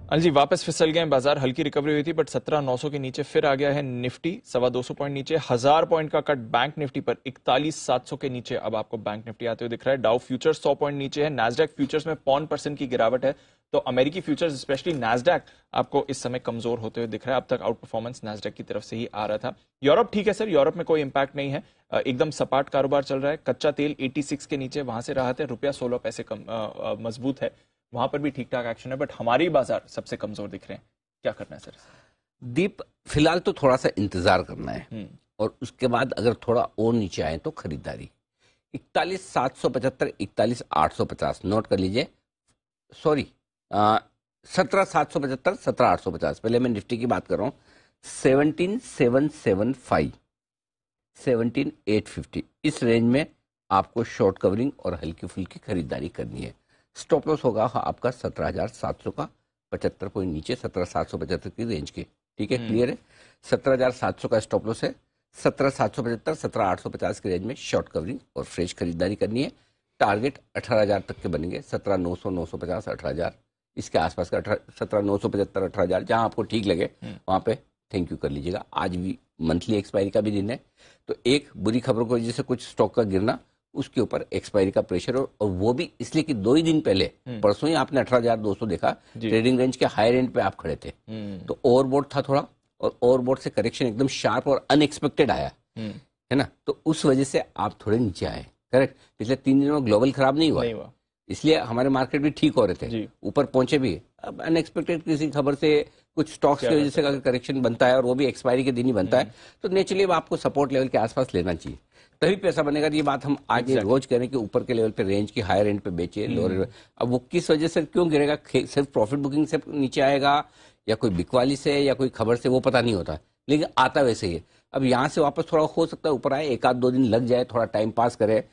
अनिल जी, वापस फिसल गए बाजार। हल्की रिकवरी हुई थी बट 17,900 के नीचे फिर आ गया है निफ्टी। 250 पॉइंट नीचे, 1000 पॉइंट का कट बैंक निफ्टी पर। 41,700 के नीचे अब आपको बैंक निफ्टी आते हुए दिख रहा है। डाउ फ्यूचर्स 100 पॉइंट नीचे है। नैस्डैक फ्यूचर्स में 0.5% की गिरावट है। तो अमेरिकी फ्यूचर्स स्पेशली नैस्डैक आपको इस समय कमजोर होते हुए दिख रहा है। अब तक आउट परफॉर्मेंस नैस्डैक की तरफ से ही आ रहा था। यूरोप ठीक है सर, यूरोप में कोई इंपैक्ट नहीं है। एकदम सपाट कारोबार चल रहा है। कच्चा तेल 86 के नीचे, वहां से राहत है। रुपया 16 पैसे कम मजबूत है। वहां पर भी ठीक ठाक एक्शन है बट हमारी बाजार सबसे कमजोर दिख रहे हैं। क्या करना है सर? दीप, फिलहाल तो थोड़ा सा इंतजार करना है और उसके बाद अगर थोड़ा और नीचे आए तो खरीदारी। 41,775, 41,850 नोट कर लीजिए। सॉरी, 17,775, 17,850। पहले मैं निफ्टी की बात कर रहा हूँ। 17,775, 17,850, इस रेंज में आपको शॉर्ट कवरिंग और हल्की फुल्की खरीदारी करनी है। स्टॉप लॉस होगा आपका 17,700 का, 75 पॉइंट नीचे, 17,775 की रेंज के। ठीक है, क्लियर है। 17,700 का स्टॉप लॉस है। 17,775, 17,850 की रेंज में शॉर्ट कवरिंग और फ्रेश खरीदारी करनी है। टारगेट 18,000 तक के बनेंगे। 17,900, 950, 18,000 इसके आसपास का। 17,975, 18,000 जहां आपको ठीक लगे वहां पे थैंक यू कर लीजिएगा। आज भी मंथली एक्सपायरी का भी दिन है, तो एक बुरी खबरों की वजह से कुछ स्टॉक का गिरना, उसके ऊपर एक्सपायरी का प्रेशर, और वो भी इसलिए कि 2 ही दिन पहले, परसों ही आपने 18,200 देखा, ट्रेडिंग रेंज के हायर एंड पे आप खड़े थे। तो ओवरबोट था थोड़ा, और ओवरबोट से करेक्शन एकदम शार्प और अनएक्सपेक्टेड आया है ना, तो उस वजह से आप थोड़े नीचे आए। करेक्ट। पिछले 3 दिनों में ग्लोबल खराब नहीं हुआ, इसलिए हमारे मार्केट भी ठीक हो रहे थे, ऊपर पहुंचे भी। अब अनएक्सपेक्टेड किसी खबर से, कुछ स्टॉक्स की वजह से अगर करेक्शन बनता है और वो भी एक्सपायरी के दिन ही बनता है, तो नेचुरली आपको सपोर्ट लेवल के आसपास लेना चाहिए, तभी पैसा बनेगा। ये बात हम आज रोज कह रहे हैं कि ऊपर के लेवल पे रेंज की हायर एंड पे बेचे, लोअर। अब वो किस वजह से क्यों गिरेगा, सिर्फ प्रॉफिट बुकिंग से नीचे आएगा या कोई बिकवाली से या कोई खबर से, वो पता नहीं होता, लेकिन आता वैसे ही है। अब यहाँ से वापस थोड़ा हो सकता है ऊपर आए, 1-2 दिन लग जाए, थोड़ा टाइम पास करे।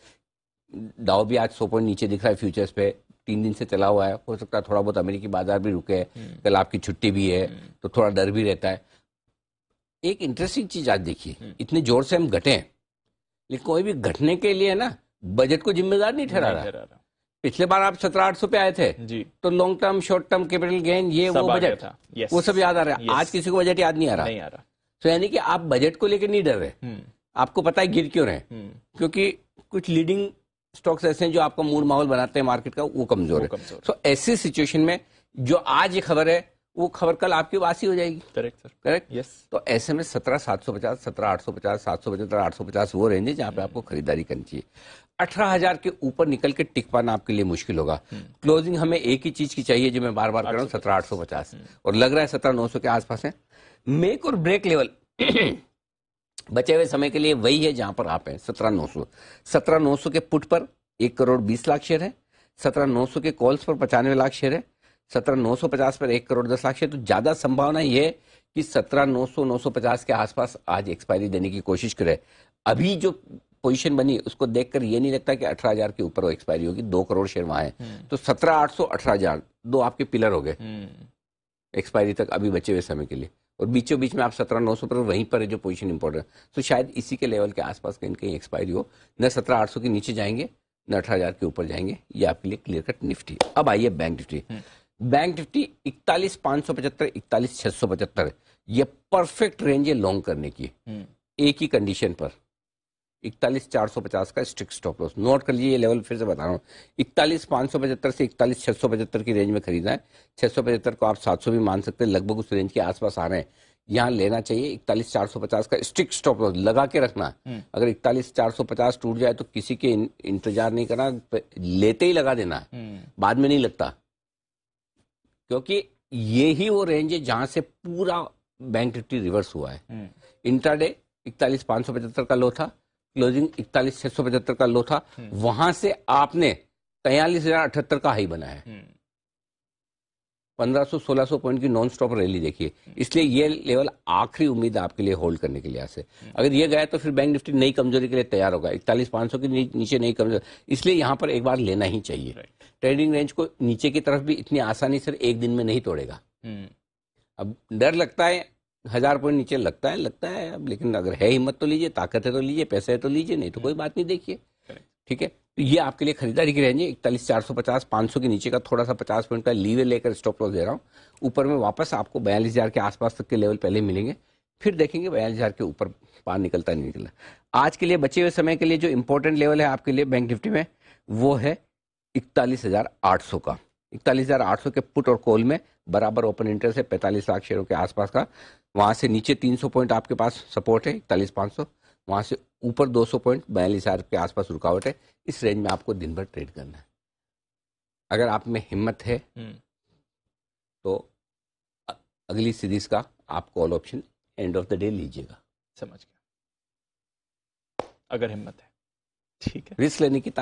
डाउ भी आज 100 पॉइंट नीचे दिख रहा है फ्यूचर्स पे, 3 दिन से चला हुआ है। हो सकता है थोड़ा बहुत अमेरिकी बाजार भी रुके, कल आपकी छुट्टी भी है तो थोड़ा डर भी रहता है। एक इंटरेस्टिंग चीज आज देखिए, इतने जोर से हम घटे, लेकिन कोई भी घटने के लिए ना बजट को जिम्मेदार नहीं ठहरा रहा। पिछले बार आप 17,800 पे आए थे जी, तो long term, short term, capital gain, ये वो बजट था, वो सब याद आ रहा है। आज किसी को बजट याद नहीं आ रहा। तो यानी कि आप बजट को लेकर नहीं डर रहे, आपको पता है गिर क्यों रहे, क्योंकि कुछ लीडिंग स्टॉक्स ऐसे हैं जो आपका मूड माहौल बनाते हैं मार्केट का, वो कमजोर है। तो ऐसी सिचुएशन में जो आज ये खबर है, वो खबर कल आपकी वासी हो जाएगी। Correct sir, correct, yes. तो ऐसे में 17,750, 17,850, 775, 850 वो रेंज है जहां पे आपको खरीदारी करनी चाहिए। 18,000 के ऊपर निकल के टिक पाना आपके लिए मुश्किल होगा। क्लोजिंग हमें एक ही चीज की चाहिए, जो मैं बार बार कर रहा हूँ, 17,850, और लग रहा है 17,900 के आसपास है। मेक और ब्रेक लेवल बचे हुए समय के लिए वही है जहां पर आप हैं, 17,900। 17,900 के पुट पर 1,20,00,000 शेयर है, 17,900 के कॉल्स पर 95 लाख शेयर है, 17,950 पर 1,10,00,000 शेयर। तो ज्यादा संभावना यह है कि 17,900, 950 के आसपास आज एक्सपायरी देने की कोशिश करे। अभी जो पोजीशन बनी उसको देखकर ये नहीं लगता कि 18,000 के ऊपर वो एक्सपायरी होगी। 2 करोड़ शेयर वहां है, तो 17,800, 18,000 दो आपके पिलर हो गए एक्सपायरी तक अभी बचे हुए समय के लिए। और बीचों बीच में आप 17,900 पर वहीं पर है जो पोजीशन इंपॉर्टेंट है। तो शायद इसी के लेवल के आसपास कहीं कहीं एक्सपायरी हो, न 17,800 के नीचे जाएंगे न 18,000 के ऊपर जाएंगे। ये आपके लिए क्लियर कट निफ्टी। अब आइए बैंक निफ्टी। बैंक निफ्टी 41,575, 41,675, ये परफेक्ट रेंज है लॉन्ग करने की, एक ही कंडीशन पर। 41,450 का स्ट्रिक्ट स्टॉप लॉस नोट कर लीजिए। ये लेवल फिर से बता रहा हूँ, 41,575 से 41,675 की रेंज में खरीदना है। 675 को आप 700 भी मान सकते हैं, लगभग उस रेंज के आसपास आ रहे हैं, यहाँ लेना चाहिए। 41,450 का स्ट्रिक्ट स्टॉप लॉस लगा के रखना। अगर 41,450 टूट जाए तो किसी के इंतजार नहीं करना, लेते ही लगा देना, बाद में नहीं लगता, क्योंकि ये ही वो रेंज है जहां से पूरा बैंक निफ्टी रिवर्स हुआ है। इंट्राडे 41,575 का लो था, क्लोजिंग 41,675 का लो था, वहां से आपने 43,078 का हाई बनाया है। 1500-1600 पॉइंट की नॉन स्टॉप रैली देखिए, इसलिए ये लेवल आखिरी उम्मीद आपके लिए होल्ड करने के लिए से। अगर ये गया तो फिर बैंक निफ्टी नई कमजोरी के लिए तैयार होगा। 41,500 के नीचे नई कमजोरी, इसलिए यहां पर एक बार लेना ही चाहिए। ट्रेडिंग रेंज को नीचे की तरफ भी इतनी आसानी से एक दिन में नहीं तोड़ेगा। अब डर लगता है, 1,000 पॉइंट नीचे लगता है अब, लेकिन अगर है हिम्मत तो लीजिए, ताकत है तो लीजिए, पैसे है तो लीजिए, नहीं तो कोई बात नहीं, देखिए ठीक है, तो ये आपके लिए खरीदारी की रेंज है 41,450, 500 के नीचे का थोड़ा सा 50 पॉइंट का लीवर लेकर स्टॉप लॉस दे रहा हूँ। ऊपर में वापस आपको 42,000 के आसपास तक के लेवल पहले मिलेंगे, फिर देखेंगे 42,000 के ऊपर पार निकलता नहीं निकला। आज के लिए बचे हुए समय के लिए जो इंपॉर्टेंट लेवल है आपके लिए बैंक निफ्टी में, वो है 41,800 का। 41,800 के पुट और कॉल में बराबर ओपन इंटरेस्ट है 45 लाख शेयरों के आसपास का। वहां से नीचे 300 पॉइंट आपके पास सपोर्ट है 41,500, वहां से ऊपर 200 पॉइंट 42,000 के आसपास रुकावट है। इस रेंज में आपको दिन भर ट्रेड करना है। अगर आप में हिम्मत है तो अगली सीरीज का आप call option end of the day लीजिएगा। समझ गया, अगर हिम्मत है। ठीक है, रिस्क लेने की ताकत